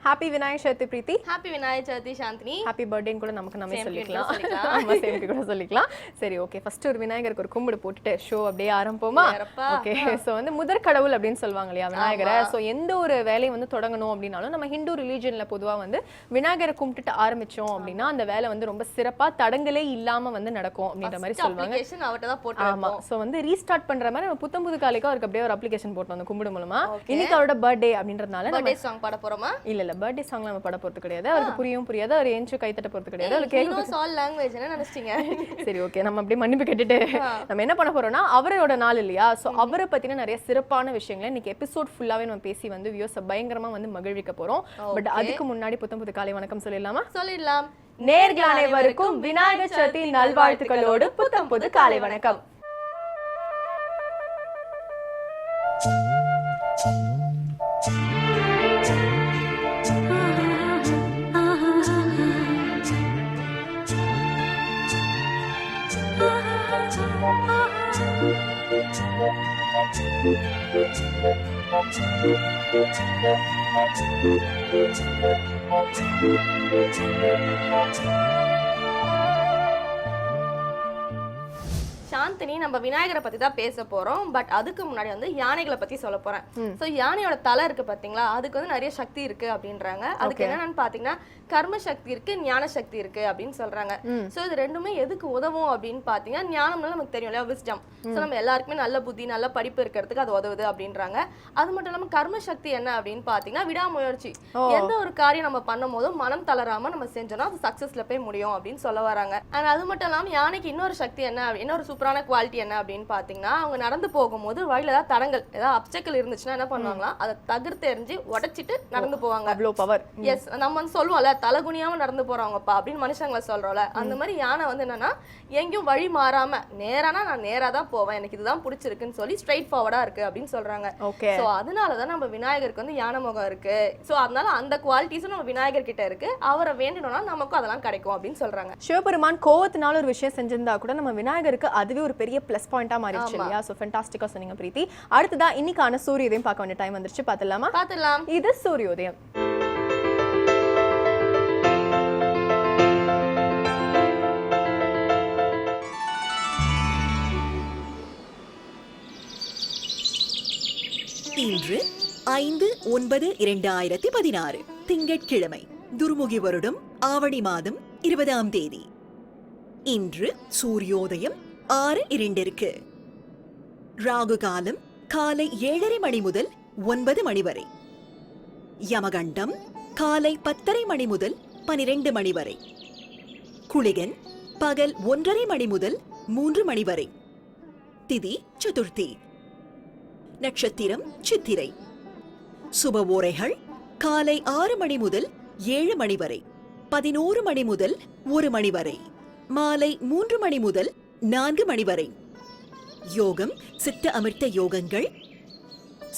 Happy Vinayagar Chaturthi பிரீத்தி. Happy Vinayagar Chaturthi Chandni. Happy பர்த்டேன்னு கூட நமக்கு நம்ம சொல்லிக்கலாம். ஆமா, சேம்க்கு கூட சொல்லிக்கலாம். சரி, ஓகே. ஃபர்ஸ்ட் ஒரு விநாயகருக்கு ஒரு கும்பிடு போட்டுட்டு ஷோ அப்படியே ஆரம்பிப்போமா? ஓகே. ஸோ வந்து முதற் கடவுள் அப்படின்னு சொல்லுவாங்க இல்லையா விநாயகரை. ஸோ எந்த ஒரு வேலையை வந்து தொடங்கணும் அப்படின்னாலும் நம்ம ஹிந்து ரிலீஜன்ல பொதுவாக வந்து விநாயகரை கும்பிட்டுட்டு ஆரம்பிச்சோம் அப்படின்னா அந்த வேலை வந்து ரொம்ப சிறப்பா தடங்களே இல்லாம வந்து நடக்கும் அப்படின்ற மாதிரி சொல்லுவாங்க. ஆமா. ஸோ வந்து ரீஸ்டார்ட் பண்ற மாதிரி நம்ம புத்தம் புது காலைக்கு அவருக்கு அப்படியே ஒரு அப்ளிகேஷன் போட்டோம் அந்த கும்பிடு மூலமா. இன்னைக்கு அவரோட பர்த்டே அப்படின்றதுனால பர்த்டே சாங் பாட போறோமா? இல்ல பர்த்டே சாங் நம்ம பாட போறது கிடையாது. அவருக்கு புரியும் புரியாது, அவர் ஏஞ்சு கை தட்ட போறது கிடையாது. அவர் கேட்க ஆல் லாங்குவேஜ் என்ன நினைச்சீங்க? சரி, ஓகே. நம்ம அப்படியே மன்னிப்பு கேட்டுட்டு நம்ம என்ன பண்ண போறோம்னா அவரோட நாள் இல்லையா, சோ அவரை பத்தின நிறைய சிறப்பான விஷயங்களை இன்னைக்கு எபிசோட் ஃபுல்லாவே நம்ம பேசி வந்து வியூஸ் பயங்கரமா வந்து மகிழ்விக்க போறோம். பட் அதுக்கு முன்னாடி புத்தம் புது காலை வணக்கம் சொல்லிடலாமா? சொல்லிடலாம். நேர்கள் அனைவருக்கும் விநாயகர் சதுர்த்தி நல்வாழ்த்துக்களோடு புத்தம் புது காலை வணக்கம். சாந்தினி, நம்ம விநாயகரை பத்தி தான் பேச போறோம். பட் அதுக்கு முன்னாடி வந்து யானைகளை பத்தி சொல்ல போறேன். சோ யானையோட தலை இருக்கு பாத்தீங்களா, அதுக்கு வந்து நிறைய சக்தி இருக்கு அப்படின்றாங்க. அதுக்கு என்னன்னு பாத்தீங்கன்னா கர்ம சக்தி இருக்கு, ஞான சக்தி இருக்கு அப்படின்னு சொல்றாங்க. சோ இது ரெண்டுமே எதுக்கு உதவும் அப்படின்னு பாத்தீங்கன்னா ஞானம்னா நமக்கு தெரியும் இல்லையா, விஸ்டம். சோ நம்ம எல்லாருக்குமே நல்ல புத்தி நல்ல படிப்பு இருக்கிறதுக்கு அது உதவுது அப்படின்றாங்க. அது மட்டும் இல்லாம கர்ம சக்தி என்ன அப்படின்னு பாத்தீங்கன்னா விடாமுயற்சி. எந்த ஒரு காரியம் நம்ம பண்ணும் போதும் மனம் தளராம நம்ம செஞ்சோம்னா அது சக்சஸ்ல போய் முடியும் அப்படின்னு சொல்ல வராங்க. அண்ட் அது மட்டும் இல்லாம யானைக்கு இன்னொரு சக்தி என்ன, இன்னொரு சூப்பரான குவாலிட்டி என்ன அப்படின்னு பாத்தீங்கன்னா அவங்க நடந்து போகும்போது வழியில ஏதாவது தடங்கள் ஏதாவது அப்சக்கல் இருந்துச்சுன்னா என்ன பண்ணுவாங்களா, அதை தகர்த்து எறிஞ்சு உடைச்சிட்டு நடந்து போவாங்க. அவ்வளவு பவர். எஸ், நம்ம வந்து சொல்லுவோம்ல தலகுனியாம நடந்து போறவங்கப்பா அப்படின்னு மனுஷங்களை சொல்றோம்ல, அந்த மாதிரி யானை வந்து என்னன்னா எங்கேயும் வழி மாறாம நேரானா நான் நேரா தான் போவேன், எனக்கு இதுதான் பிடிச்சிருக்குன்னு சொல்லி ஸ்ட்ரைட் ஃபார்வர்டா இருக்கு அப்படின்னு சொல்றாங்க. சோ அதனாலதான் நம்ம விநாயகருக்கு வந்து யானை முகம் இருக்கு. சோ அதனால அந்த குவாலிட்டிஸும் நம்ம விநாயகர் கிட்ட இருக்கு. அவரை வேண்டணும்னா நமக்கும் அதெல்லாம் கிடைக்கும் அப்படின்னு சொல்றாங்க. சிவபெருமான் கோவத்தினால ஒரு விஷயம் செஞ்சிருந்தா கூட நம்ம விநாயகருக்கு அதுவே ஒரு பெரிய பிளஸ் பாயிண்டா மாறிடுச்சு இல்லையா. சோ ஃபேண்டாஸ்டிக்கா சொன்னீங்க பிரீத்தி. அடுத்ததா இன்னைக்கான சூரியோதயம் பார்க்க வேண்டிய டைம் வந்துருச்சு. பாத்துடலாமா? பாத்துடலாம். இது சூரியோதயம். இன்று 5/9/2016 திங்கட்கிழமை, துர்முகி வருடம் ஆவணி மாதம் 20ஆம் தேதி. இன்று சூரியோதயம் 6:02. ராகு காலம் காலை 7:30 மணி முதல் 9 மணி வரை. யமகண்டம் காலை 10:30 மணி முதல் 12 மணி வரை. குளிகன் பகல் 1:30 மணி முதல் 3 மணி வரை. திதி சதுர்த்தி. நட்சத்திரம் சித்திரை. சுப ஓரைகள் காலை 6 மணி முதல் 7 மணி வரை, 11 மணி முதல் 1 மணி வரை, மாலை 3 மணி முதல் 4 மணி வரை. யோகம் சித்த அமிர்த யோகங்கள்.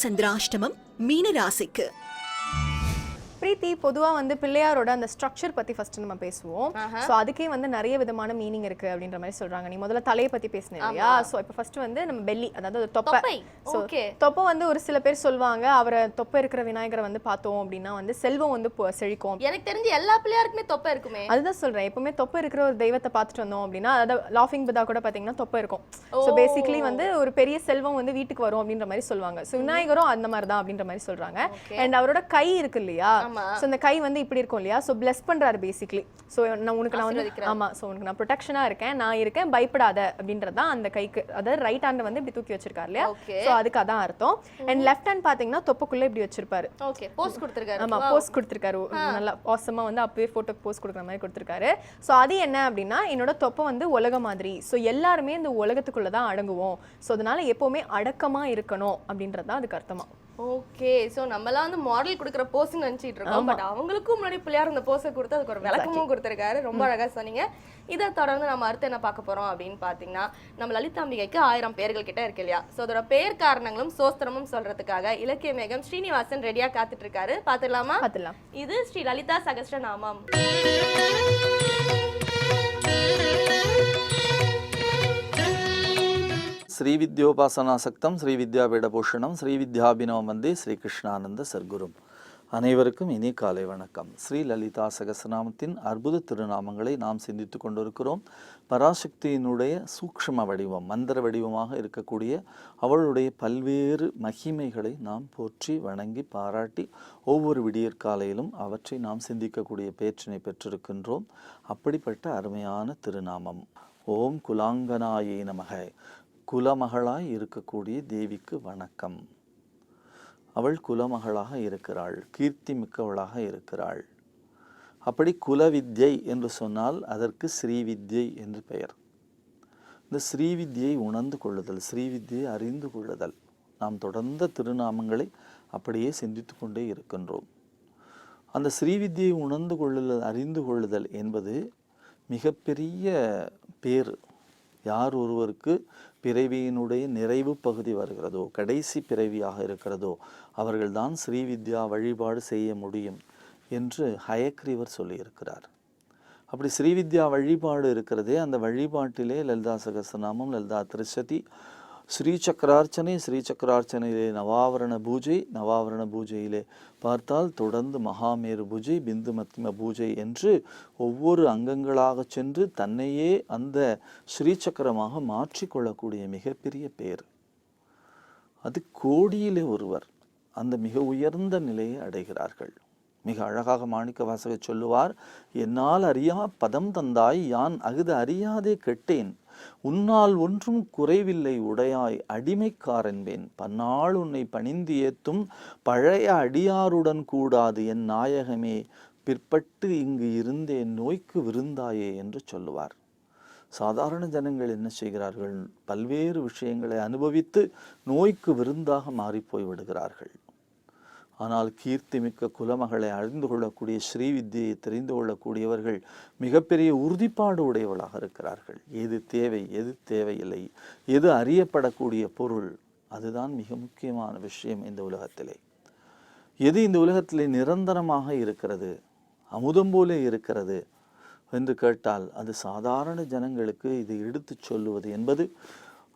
சந்திராஷ்டமம் மீன ராசிக்கு. பிரீத்தி, பொதுவா வந்து பிள்ளையாரோட அந்த ஸ்ட்ரக்சர் பத்தி ஃபர்ஸ்ட் நம்ம பேசுவோம். சோ அதுக்கே வந்து நிறைய விதமான மீனிங் இருக்கு அப்படின்ற மாதிரி சொல்றாங்க. நீ முதல்ல தலையை பத்தி பேசினே இல்லையா. சோ இப்போ ஃபர்ஸ்ட் வந்து நம்ம பெல்லி, அதாவது தொப்பை. சோ தொப்பை வந்து ஒரு சில பேர் சொல்வாங்க அவரை தொப்பை இருக்கிற விநாயகரை வந்து பார்த்தோம் அப்படின்னா வந்து செல்வம் வந்து செழிக்கும். எனக்கு தெரிஞ்சு எல்லா பிள்ளையாருக்குமே தொப்பை இருக்குமே. அதுதான் சொல்றேன், எப்பவுமே தொப்பை இருக்கிற ஒரு தெய்வத்தை பார்த்துட்டு வந்தோம் அப்படின்னா, அதாவது லாஃபிங் புத்தா கூட பாத்தீங்கன்னா தொப்பை இருக்கும். சோ பேசிக்கலி வந்து ஒரு பெரிய செல்வம் வந்து வீட்டுக்கு வரும் அப்படின்ற மாதிரி சொல்லுவாங்க. சோ விநாயகரும் அந்த மாதிரி தான் அப்படின்ற மாதிரி சொல்றாங்க. அண்ட் அவரோட கை இருக்கு இல்லையா, சோ அந்த கை வந்து இப்படி இருக்கும் இல்லையா, சோ பிளஸ் பண்றாரு பேசிக்கலி. சோ நான் உனக்கு நான் வந்து ஆமா, சோ உனக்கு நான் ப்ரொடெக்ஷனா இருக்கேன், நான் இருக்கேன், பயப்படாத அப்படின்றது தான் அந்த கைக்கு. அதாவது ரைட் ஹேண்ட் வந்து இப்படி தூக்கி வச்சிருக்காரு இல்லையா, சோ அதுக்கு அதான் அர்த்தம். அண்ட் லெஃப்ட் ஹேண்ட் பாத்தீங்கன்னா தொப்புக்குள்ள இப்படி வச்சிருப்பாரு. ஓகே, போஸ் கொடுத்திருக்காரு. ஆமா, போஸ் கொடுத்திருக்காரு. நல்லா ஆசமா வந்து அப்பவே போட்டோ போஸ் கொடுக்குற மாதிரி கொடுத்திருக்காரு. சோ அது என்ன அப்படின்னா, என்னோட தொப்பை வந்து உலக மாதிரி, சோ எல்லாருமே இந்த உலகத்துக்குள்ள தான் அடங்குவோம், சோ அதனால எப்பவுமே அடக்கமா இருக்கணும் அப்படின்றது தான் அதுக்கு அர்த்தமா. ஓகே, சோ நம்மலாம் வந்து மாடல் கொடுக்குற போஸ்ன்னு நினைச்சிட்டு இருக்கோம். பட் அவங்களுக்கும் முன்னாடி பிள்ளையார் இந்த போஸை கொடுத்து அதுக்கு ஒரு விளக்கமும் கொடுத்திருக்காரு. ரொம்ப அழகா சொன்னீங்க. இதை தொடர்ந்து நம்ம அடுத்து என்ன பார்க்க போறோம் அப்படின்னு பாத்தீங்கன்னா, நம்ம லலிதாம்பிகைக்கு 1000 பேர்கள் கிட்ட இருக்கு இல்லையா. சோ அதோட பேர் காரணங்களும் சோஸ்திரமும் சொல்றதுக்காக இலக்கிய மேகம் ஸ்ரீனிவாசன் ரெடியா காத்துட்டு இருக்காரு. பாத்துடலாமா? பாத்துடலாம். இது ஸ்ரீ லலிதா சகஸ்ரநாமம். श्रीविद्योपासनासक्तं श्रीविद्यापीठभूषणं श्रीविद्याभिनवं वन्दे श्रीकृष्णानन्द सद्गुरुं. அனைவருக்கும் இனி காலை வணக்கம். ஸ்ரீ லலிதா சகஸ்ரநாமத்தின் அற்புத திருநாமங்களை நாம் சிந்தித்து கொண்டிருக்கிறோம். பராசக்தியினுடைய சூக்ஷ்ம வடிவம், மந்திர வடிவமாக இருக்கக்கூடிய அவளுடைய பல்வேறு மகிமைகளை நாம் போற்றி வணங்கி பாராட்டி ஒவ்வொரு விடியற்காலையிலும் அவற்றை நாம் சிந்திக்கக்கூடிய பேற்றினை பெற்றிருக்கின்றோம். அப்படிப்பட்ட அருமையான திருநாமம் ஓம் குலாங்கனாயே நமக. குலமகளாய் இருக்கக்கூடிய தேவிக்கு வணக்கம். அவள் குலமகளாக இருக்கிறாள், கீர்த்தி மிக்கவளாக இருக்கிறாள். அப்படி குலவித்யை என்று சொன்னால் அதற்கு ஸ்ரீவித்யை என்று பெயர். இந்த ஸ்ரீவித்யை உணர்ந்து கொள்ளுதல், ஸ்ரீவித்யை அறிந்து கொள்ளுதல், நாம் தொடர்ந்த திருநாமங்களை அப்படியே சிந்தித்து கொண்டே இருக்கின்றோம். அந்த ஸ்ரீவித்யை உணர்ந்து கொள்ளுதல், அறிந்து கொள்ளுதல் என்பது மிகப்பெரிய பேர். யார் ஒருவருக்கு பிறவியினுடைய நிறைவு பகுதி வருகிறதோ, கடைசி பிறவியாக இருக்கிறதோ, அவர்கள்தான் ஸ்ரீவித்யா வழிபாடு செய்ய முடியும் என்று ஹயக்ரீவர் சொல்லியிருக்கிறார். அப்படி ஸ்ரீவித்யா வழிபாடு இருக்கிறதே, அந்த வழிபாட்டிலே லலிதா சகஸ்ரநாமம், லலிதா திருஷதி, ஸ்ரீசக்கரார்ச்சனையிலே நவாவரண பூஜை, நவாவரண பூஜையிலே பார்த்தால் தொடர்ந்து மகாமேரு பூஜை, பிந்து மத்திம பூஜை என்று ஒவ்வொரு அங்கங்களாக சென்று தன்னையே அந்த ஸ்ரீசக்கரமாக மாற்றிக்கொள்ளக்கூடிய மிகப்பெரிய பேர். அது கோடியிலே ஒருவர் அந்த மிக உயர்ந்த நிலையை அடைகிறார்கள். மிக அழகாக மாணிக்க வாசகர் சொல்லுவார், என்னால் அறியா பதம் தந்தாய், யான் அகுது அறியாதே கெட்டேன், உன்னால் ஒன்றும் குறைவில்லை உடையாய் அடிமைக்காரன்பேன், பன்னாள் உன்னை பணிந்து ஏத்தும் பழைய அடியாருடன் கூடாது என் நாயகமே, பிற்பட்டு இங்கு இருந்தேன் நோய்க்கு விருந்தாயே என்று சொல்லுவார். சாதாரண ஜனங்கள் என்ன செய்கிறார்கள்? பல்வேறு விஷயங்களை அனுபவித்து நோய்க்கு விருந்தாக மாறிப்போய் விடுகிறார்கள். ஆனால் கீர்த்திமிக்க குலமகளை அறிந்து கொள்ளக்கூடிய ஸ்ரீவித்யை தெரிந்து கொள்ளக்கூடியவர்கள் மிகப்பெரிய உறுதிப்பாடு உடையவளாக இருக்கிறார்கள். எது தேவை, எது தேவையில்லை, எது அறியப்படக்கூடிய பொருள், அதுதான் மிக முக்கியமான விஷயம் இந்த உலகத்திலே. எது இந்த உலகத்திலே நிரந்தரமாக இருக்கிறது, அமுதம் போல இருக்கிறது என்று கேட்டால் அது சாதாரண ஜனங்களுக்கு இதை எடுத்து சொல்லுவது என்பது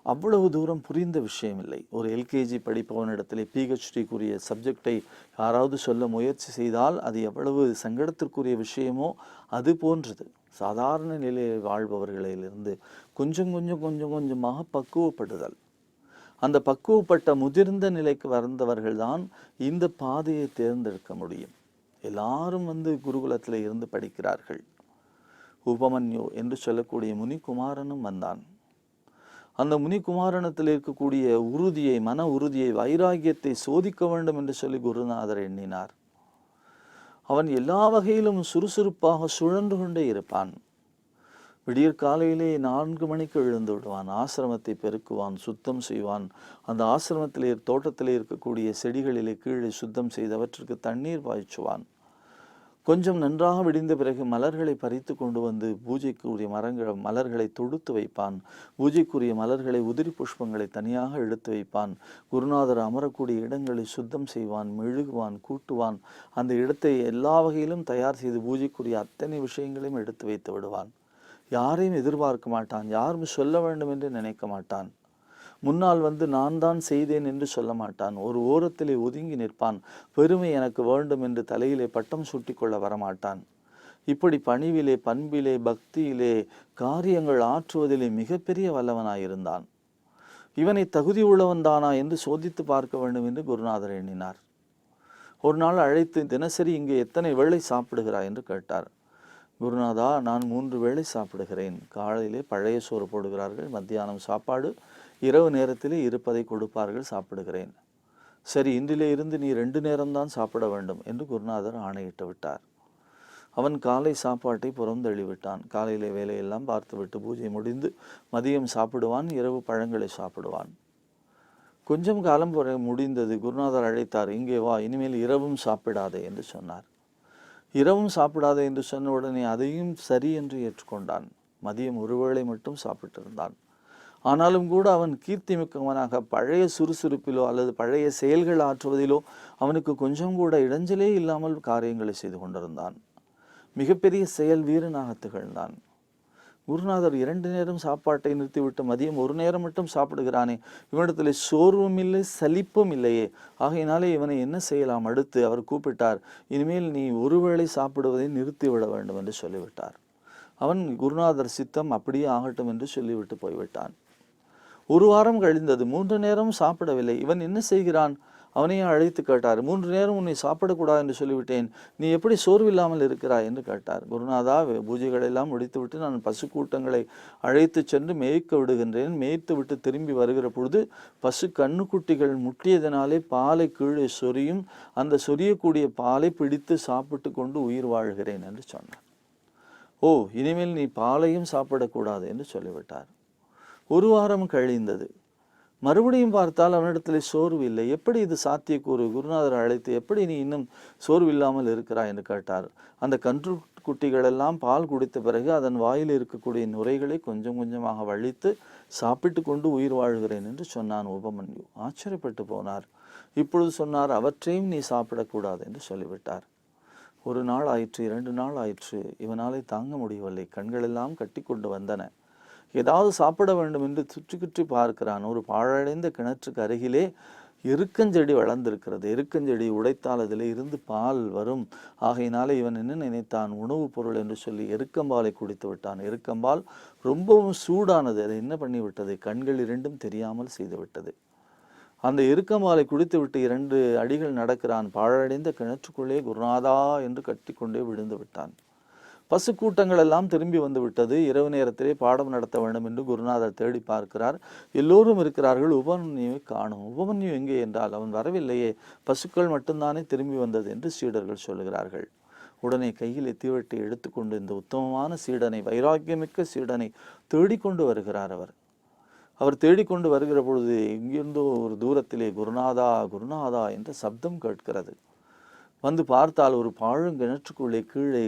அவ்வளவு தூரம் புரிந்த விஷயம் இல்லை. ஒரு எல்கேஜி படிப்பவனிடத்திலே பிஹெச்டிக்குரிய சப்ஜெக்டை யாராவது சொல்ல முயற்சி செய்தால் அது எவ்வளவு சங்கடத்திற்குரிய விஷயமோ அது போன்றது. சாதாரண நிலையில் வாழ்பவர்களிலிருந்து கொஞ்சம் கொஞ்சமாக பக்குவப்படுதல், அந்த பக்குவப்பட்ட முதிர்ந்த நிலைக்கு வந்தவர்கள்தான் இந்த பாதையை தேர்ந்தெடுக்க முடியும். எல்லாரும் குருகுலத்தில் இருந்து படிக்கிறார்கள். உபமன்யு என்று சொல்லக்கூடிய முனிகுமாரனும் வந்தான். அந்த முனிகுமாரனத்தில் இருக்கக்கூடிய உறுதியை, மன உறுதியை, வைராகியத்தை சோதிக்க வேண்டும் என்று சொல்லி குருநாதர் எண்ணினார். அவன் எல்லா வகையிலும் சுறுசுறுப்பாக சுழன்று கொண்டே இருப்பான். விடியற் காலையிலே 4 மணிக்கு எழுந்து விடுவான், ஆசிரமத்தை பெருக்குவான், சுத்தம் செய்வான். அந்த ஆசிரமத்திலே தோட்டத்திலே இருக்கக்கூடிய செடிகளிலே கீழே சுத்தம் செய்தவற்றிற்கு தண்ணீர் பாய்ச்சுவான். கொஞ்சம் நன்றாக விடிந்த பிறகு மலர்களை பறித்து கொண்டு வந்து பூஜைக்குரிய மலர்களை தொடுத்து வைப்பான். பூஜைக்குரிய மலர்களை, உதிரி புஷ்பங்களை தனியாக எடுத்து வைப்பான். குருநாதர் அமரக்கூடிய இடங்களை சுத்தம் செய்வான், மெழுகுவான், கூட்டுவான். அந்த இடத்தை எல்லா வகையிலும் தயார் செய்து பூஜைக்குரிய அத்தனை விஷயங்களையும் எடுத்து வைத்து விடுவான். யாரையும் எதிர்பார்க்க மாட்டான், யாரும் சொல்ல வேண்டும் என்று நினைக்க மாட்டான். முன்னால் நான் தான் செய்தேன் என்று சொல்ல மாட்டான். ஒரு ஓரத்திலே ஒதுங்கி நிற்பான். பெருமை எனக்கு வேண்டும் என்று தலையிலே பட்டம் சூட்டி கொள்ள வரமாட்டான். இப்படி பணிவிலே, பண்பிலே, பக்தியிலே, காரியங்கள் ஆற்றுவதிலே மிகப்பெரிய வல்லவனாயிருந்தான். இவனை தகுதி உள்ளவன் தானா என்று சோதித்து பார்க்க வேண்டும் என்று குருநாதர் எண்ணினார். ஒரு நாள் அழைத்து, தினசரி இங்கே எத்தனை வேளை சாப்பிடுகிறாய் என்று கேட்டார். குருநாதா, நான் 3 வேளை சாப்பிடுகிறேன். காலையிலே பழைய சோறு போடுகிறார்கள், மத்தியானம் சாப்பாடு, இரவு நேரத்திலே இருப்பதை கொடுப்பார்கள், சாப்பிடுகிறேன். சரி, இன்றிலே இருந்து நீ 2 நேரம்தான் சாப்பிட வேண்டும் என்று குருநாதர் ஆணையிட்டு விட்டார். அவன் காலை சாப்பாட்டை புறந்தள்ளிவிட்டான். காலையிலே வேலையெல்லாம் பார்த்துவிட்டு பூஜை முடிந்து மதியம் சாப்பிடுவான், இரவு பழங்களை சாப்பிடுவான். கொஞ்சம் காலம் முடிந்தது. குருநாதர் அழைத்தார், இங்கே வா, இனிமேல் இரவும் சாப்பிடாதே என்று சொன்னார். இரவும் சாப்பிடாதே என்று சொன்ன உடனே அதையும் சரி என்று ஏற்றுக்கொண்டான். மதியம் 1 வேளை மட்டும் சாப்பிட்டிருந்தான். ஆனாலும் கூட அவன் கீர்த்தி மிக்கவனாக பழைய சுறுசுறுப்பிலோ அல்லது பழைய செயல்கள் ஆற்றுவதிலோ அவனுக்கு கொஞ்சம் கூட இடைஞ்சலே இல்லாமல் காரியங்களை செய்து கொண்டிருந்தான். மிகப்பெரிய செயல் வீரனாக திகழ்ந்தான். குருநாதர் 2 நேரம் சாப்பாட்டை நிறுத்திவிட்டு மதியம் 1 நேரம் மட்டும் சாப்பிடுகிறானே, இவனிடத்தில் சோர்வும் இல்லை சலிப்பும் இல்லையே, ஆகையினாலே இவனை என்ன செய்யலாம்? அடுத்து அவர் கூப்பிட்டார், இனிமேல் நீ ஒருவேளை சாப்பிடுவதை நிறுத்திவிட வேண்டும் என்று சொல்லிவிட்டார். அவன் குருநாதர் சித்தம் அப்படியே ஆகட்டும் என்று சொல்லிவிட்டு போய்விட்டான். 1 வாரம் கழிந்தது. 3 நேரம் சாப்பிடவில்லை. இவன் என்ன செய்கிறான்? அவனையே அழைத்து கேட்டார். 3 நேரம் உன்னை சாப்பிடக்கூடாது என்று சொல்லிவிட்டேன், நீ எப்படி சோர்வில்லாமல் இருக்கிறாய் என்று கேட்டார். குருநாதா, பூஜைகளெல்லாம் முடித்துவிட்டு நான் பசு கூட்டங்களை அழைத்து சென்று மேய்க்க விடுகின்றேன். மேய்த்து விட்டு திரும்பி வருகிற பொழுது பசு கண்ணுக்குட்டிகள் முட்டியதனாலே பாலை கீழே சொரியும், அந்த சொரியக்கூடிய பாலை பிடித்து சாப்பிட்டு கொண்டு உயிர் வாழ்கிறேன் என்று சொன்னார். ஓ, இனிமேல் நீ பாலையும் சாப்பிடக்கூடாது என்று சொல்லிவிட்டார். 1 வாரம் கழிந்தது. மறுபடியும் பார்த்தால் அவனிடத்தில் சோர்வு இல்லை. எப்படி இது சாத்தியக்கூறு? குருநாதர் அழைத்து, எப்படி நீ இன்னும் சோர்வு இல்லாமல் இருக்கிறாய் என்று கேட்டார். அந்த கன்று குட்டிகளெல்லாம் பால் குடித்த பிறகு அதன் வாயில் இருக்கக்கூடிய நுரைகளை கொஞ்சம் கொஞ்சமாக வழித்து சாப்பிட்டு கொண்டு உயிர் வாழ்கிறேன் என்று சொன்னான் உபமன்யு. ஆச்சரியப்பட்டு போனார். இப்பொழுது சொன்னார், அவற்றையும் நீ சாப்பிடக்கூடாது என்று சொல்லிவிட்டார். 1 நாள் ஆயிற்று, 2 நாள் ஆயிற்று. இவனாலே தாங்க முடியவில்லை. கண்களெல்லாம் கட்டி கொண்டு வந்தன. ஏதாவது சாப்பிட வேண்டும் என்று சுற்றி சுற்றி பார்க்கிறான். ஒரு பாழடைந்த கிணற்றுக்கு அருகிலே எருக்கஞ்செடி வளர்ந்திருக்கிறது. எருக்கஞ்செடி உடைத்தால் அதில் இருந்து பால் வரும். ஆகையினாலே இவன் என்ன நினைத்தான், உணவுப் பொருள் என்று சொல்லி எருக்கம்பாலை குடித்து விட்டான். எருக்கம்பால் ரொம்பவும் சூடானது. அதை என்ன பண்ணிவிட்டது? கண்கள் 2ம் தெரியாமல் செய்துவிட்டது. அந்த எருக்கம்பாலை குடித்து விட்டு 2 அடிகள் நடக்கிறான். பாழடைந்த கிணற்றுக்குள்ளே குருநாதா என்று கட்டி கொண்டே விழுந்து விட்டான். பசு கூட்டங்கள் எல்லாம் திரும்பி வந்து விட்டது. இரவு நேரத்திலே பாடம் நடத்த வேண்டும் என்று குருநாதர் தேடி பார்க்கிறார். எல்லோரும் இருக்கிறார்கள். உபமன்யுவை காணும். உபமன்யு எங்கே என்றால் அவன் வரவில்லையே, பசுக்கள் மட்டும்தானே திரும்பி வந்தது என்று சீடர்கள் சொல்லுகிறார்கள். உடனே கையில் தீவெட்டி எடுத்துக்கொண்டு இந்த உத்தமமான சீடனை, வைராக்கியமிக்க சீடனை தேடிக்கொண்டு வருகிறார். அவர் தேடிக்கொண்டு வருகிற பொழுது எங்கிருந்தோ ஒரு தூரத்திலே குருநாதா குருநாதா என்ற சப்தம் கேட்கிறது. வந்து பார்த்தால் ஒரு பாழுங்கிணற்றுக்குள்ளே கீழே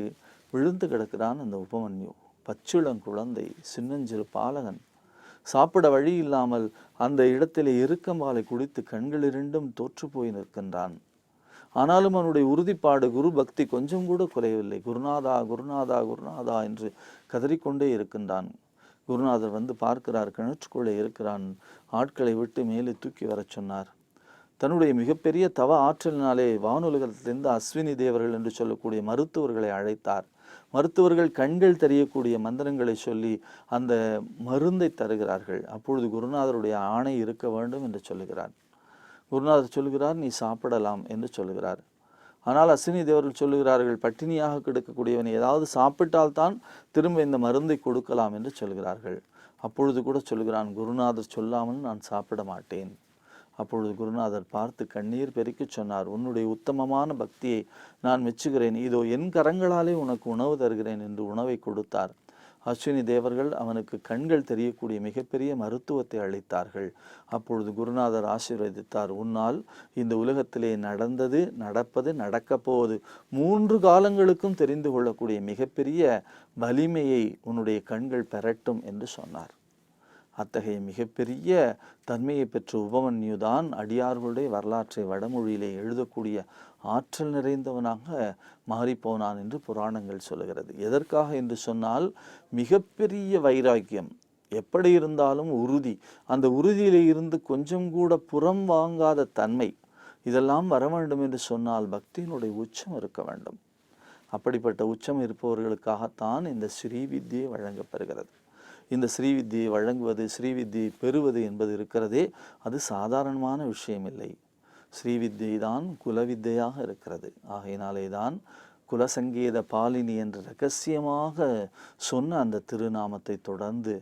விழுந்து கிடக்கிறான் அந்த உபமன்யு. பச்சிளங்குழந்தை, சின்னஞ்சிறு பாலகன். சாப்பிட வழி இல்லாமல் அந்த இடத்திலே எருக்கம்பாலை குடித்து கண்கள் 2ம் தோற்று போய் நிற்கின்றான். ஆனாலும் அவனுடைய உறுதிப்பாடு, குரு பக்தி கொஞ்சம் கூட குறையவில்லை. குருநாதா குருநாதா குருநாதா என்று கதறிக்கொண்டே இருக்கின்றான். குருநாதர் வந்து பார்க்கிறார். கிணற்றுக்குள்ளே இருக்கிறான். ஆட்களை விட்டு மேலே தூக்கி வரச் சொன்னார். தன்னுடைய மிகப்பெரிய தவ ஆற்றலினாலே வானுலகத்திலிருந்து அஸ்வினி தேவர்கள் என்று சொல்லக்கூடிய மருத்துவர்களை அழைத்தார். மருத்துவர்கள் கண்கள் தெரியக்கூடிய மந்திரங்களை சொல்லி அந்த மருந்தை தருகிறார்கள். அப்பொழுது குருநாதருடைய ஆணை இருக்க வேண்டும் என்று சொல்லுகிறார். குருநாதர் சொல்லுகிறார், நீ சாப்பிடலாம் என்று சொல்லுகிறார். ஆனால் அஸ்வினி தேவர்கள் சொல்லுகிறார்கள், பட்டினியாக கிடக்கக்கூடியவன் ஏதாவது சாப்பிட்டால்தான் திரும்ப இந்த மருந்தை கொடுக்கலாம் என்று சொல்கிறார்கள். அப்பொழுது கூட சொல்கிறான், குருநாதர் சொல்லாமல் நான் சாப்பிட மாட்டேன். அப்பொழுது குருநாதர் பார்த்து கண்ணீர் பெருக்கி சொன்னார், உன்னுடைய உத்தமமான பக்தியை நான் மெச்சுகிறேன். இதோ என் கரங்களாலே உனக்கு உணவு தருகிறேன் என்று உணவை கொடுத்தார். அஸ்வினி தேவர்கள் அவனுக்கு கண்கள் தெரியக்கூடிய மிகப்பெரிய மருத்துவத்தை அளித்தார்கள். அப்பொழுது குருநாதர் ஆசீர்வதித்தார், உன்னால் இந்த உலகத்திலே நடந்தது, நடப்பது, நடக்கப் போவது 3 காலங்களுக்கும் தெரிந்து கொள்ளக்கூடிய மிகப்பெரிய வலிமையை உன்னுடைய கண்கள் பெறட்டும் என்று சொன்னார். அத்தகைய மிகப்பெரிய தன்மையை பெற்ற உபமன்யுதான் அடியார்களுடைய வரலாற்றை வடமொழியிலே எழுதக்கூடிய ஆற்றல் நிறைந்தவனாக மாறிப்போனான் என்று புராணங்கள் சொல்லுகிறது. எதற்காக என்று சொன்னால், மிகப்பெரிய வைராக்கியம், எப்படி இருந்தாலும் உறுதி, அந்த உறுதியிலே இருந்து கொஞ்சம் கூட புறம் வாங்காத தன்மை, இதெல்லாம் வர வேண்டும் என்று சொன்னால் பக்தியினுடைய உச்சம் இருக்க வேண்டும். அப்படிப்பட்ட உச்சம் இருப்பவர்களுக்காகத்தான் இந்த ஸ்ரீவித்யை வழங்கப்பெறுகிறது. இந்த ஸ்ரீவித்யை வழங்குவது, ஸ்ரீவித்யை பெறுவது என்பது இருக்கிறதே, அது சாதாரணமான விஷயம் இல்லை. ஸ்ரீவித்யை தான் குலவித்தையாக இருக்கிறது. ஆகையினாலே தான் குலசங்கேத பாலினி என்ற இரகசியமாக சொன்ன அந்த திருநாமத்தை தொடர்ந்து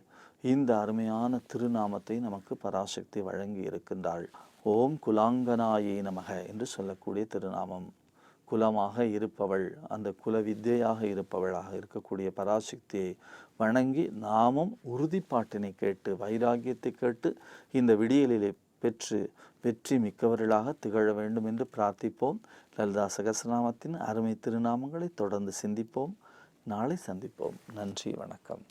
இந்த அருமையான திருநாமத்தை நமக்கு பராசக்தி வழங்கி இருக்கின்றாள். ஓம் குலாங்கனாயே நமக என்று சொல்லக்கூடிய திருநாமம். குலமாக இருப்பவள், அந்த குல வித்தையாக இருப்பவளாக இருக்கக்கூடிய பராசக்தியை வணங்கி நாமும் உறுதிப்பாட்டினை கேட்டு, வைராகியத்தை கேட்டு இந்த விடியலிலே பெற்று வெற்றி மிக்கவர்களாக திகழ வேண்டும் என்று பிரார்த்திப்போம். லலிதா சகஸ்ரநாமத்தின் அருமை திருநாமங்களை தொடர்ந்து சிந்திப்போம். நாளை சந்திப்போம். நன்றி, வணக்கம்.